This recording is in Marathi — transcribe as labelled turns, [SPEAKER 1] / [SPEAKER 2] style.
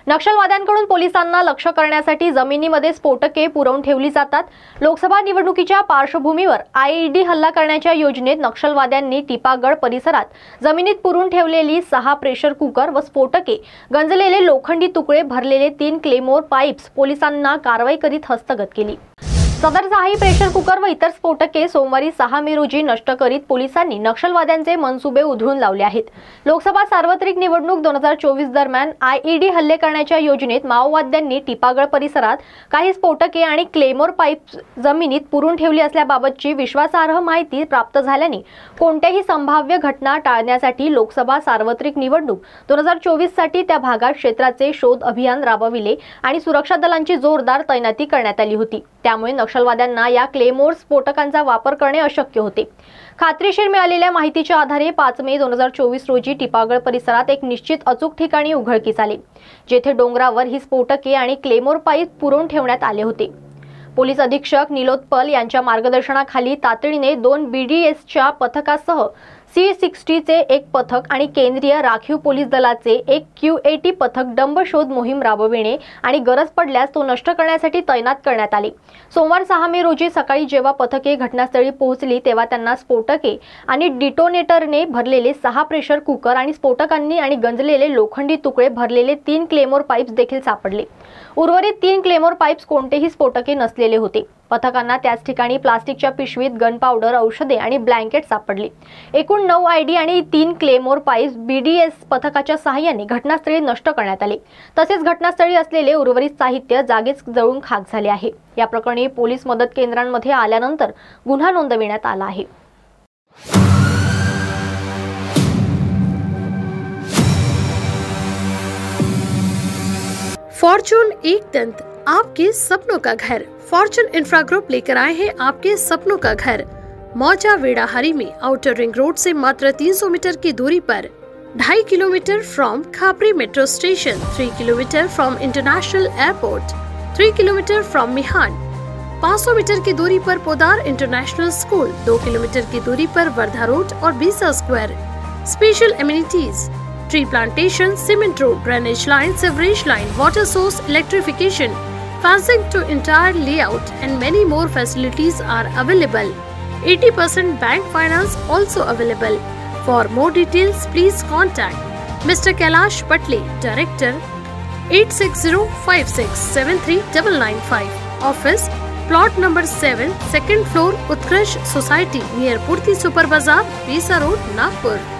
[SPEAKER 1] नक्षलवाद्यांकडून पोलिसांना लक्ष्य करण्यासाठी जमिनीमध्ये स्फोटके पुरवून ठेवली जातात। लोकसभा निवडणुकीच्या पार्श्वभूमीवर आयईडी हल्ला करण्याच्या योजनेत नक्षलवाद्यांनी टिपागड परिसरात जमिनीत पुरून ठेवलेली 6 प्रेशर कुकर व स्फोटके, गंजलेले लोखंडी तुकडे भरलेले 3 क्लेमोर पाइप्स पोलिसांना कारवाई करीत हस्तगत केली। सदर 6 प्रेशर कुकर व इतर स्फोटके सोमवारी 6 मे रोजी नष्ट करीत पोलिसांनी नक्षलवाद्यांचे मनसुबे उधळून लावले आहेत। लोकसभा सार्वत्रिक निवडणूक 2024 दरम्यान आयईडी हल्ले करण्याच्या योजनेत माओवाद्यांनी टिपागड परिसरात काही स्फोटके आणि क्लेमोर पाइप्स जमिनीत पुरून ठेवली असल्याबाबतची विश्वासार्ह माहिती प्राप्त झाल्याने कोणत्याही संभाव्य घटना टाळण्यासाठी लोकसभा सार्वत्रिक निवडणूक 2024 साठी त्या भागात क्षेत्राचे शोध अभियान राबविले आणि सुरक्षा दलांची जोरदार तैनाती करण्यात आली होती। त्यामुळे नक्षलवाद्यांना या क्लेमोर स्फोटकांचा वापर करणे अशक्य होते। खात्रीशीर मिळालेल्या माहितीच्या आधारे 5 मे 2024 रोजी टिपागड परिसरात एक निश्चित अचूक ठिकाणी उघडकीस आले, जेथे डोंगरावर ही स्फोटके आणि क्लेमोर पाईप पुरवून ठेवण्यात आले होते। पोलीस अधीक्षक निलोत्पल यांच्या मार्गदर्शनाखाली तातडीने 2 BDSच्या पथकासह C60 चे एक पथक आणि केंद्रीय राखीव पोलीस दलाचे एक QAT पथक डंब शोध मोहीम राबविणे आणि गरज पडल्यास तो नष्ट करण्यासाठी तैनात करण्यात आले। सोमवार 6 मे रोजी सकाळी जेव्हा पथके घटनास्थळी पोहोचली तेव्हा त्यांना स्फोटके आणि डिटोनेटरने भरलेले 6 प्रेशर कुकर आणि स्फोटकांनी आणि गंजलेले लोखंडी तुकडे भरलेले 3 क्लेमोर पाइप्स देखील सापडले। उर्वरित 3 क्लेमोर पाइप्स कोणतेही स्फोटके नसलेले होते। पथकांना त्याच ठिकाणी प्लास्टिकच्या पिशवीत गन पावडर, औषधे आणि ब्लँकेट सापडले। एकूण 9 आयडी आणि 3 क्लेमोर पाइप्स BDS पथकाच्या सहाय्याने घटनास्थळी नष्ट करण्यात आले। तसेच घटनास्थळी असलेले उर्वरित साहित्य जागीच जळून खाक झाले आहे। या प्रकरणी पोलीस मदत केंद्रांमध्ये आल्यानंतर गुन्हा नोंदविण्यात आला आहे।
[SPEAKER 2] फॉर्च्यून एक दंत, आपके सपनों का घर। फॉर्च्यून इंफ्रा ग्रुप लेकर आए हैं आपके सपनों का घर। मौजा वेड़ाहरी में आउटर रिंग रोड से मात्र 300 मीटर की दूरी पर, 2.5 kilometre from Khapri metro station, 3 kilometre from international airport, 3 kilometre from Mihan, 500 metre की दूरी पर पोदार इंटरनेशनल स्कूल, 2 किलोमीटर की दूरी पर वर्धा रोड और Besa square. Special amenities, tree plantation, cement road, drainage line, sewerage line, water source, electrification, fencing to entire layout and many more facilities are available. 80% bank finance also available. For more details, please contact Mr. Kailash Patle, Director, 8605673995. Office, plot number 7, second floor, Utkarsh Society, near Purti Super Bazaar, Bisa Road, Nagpur.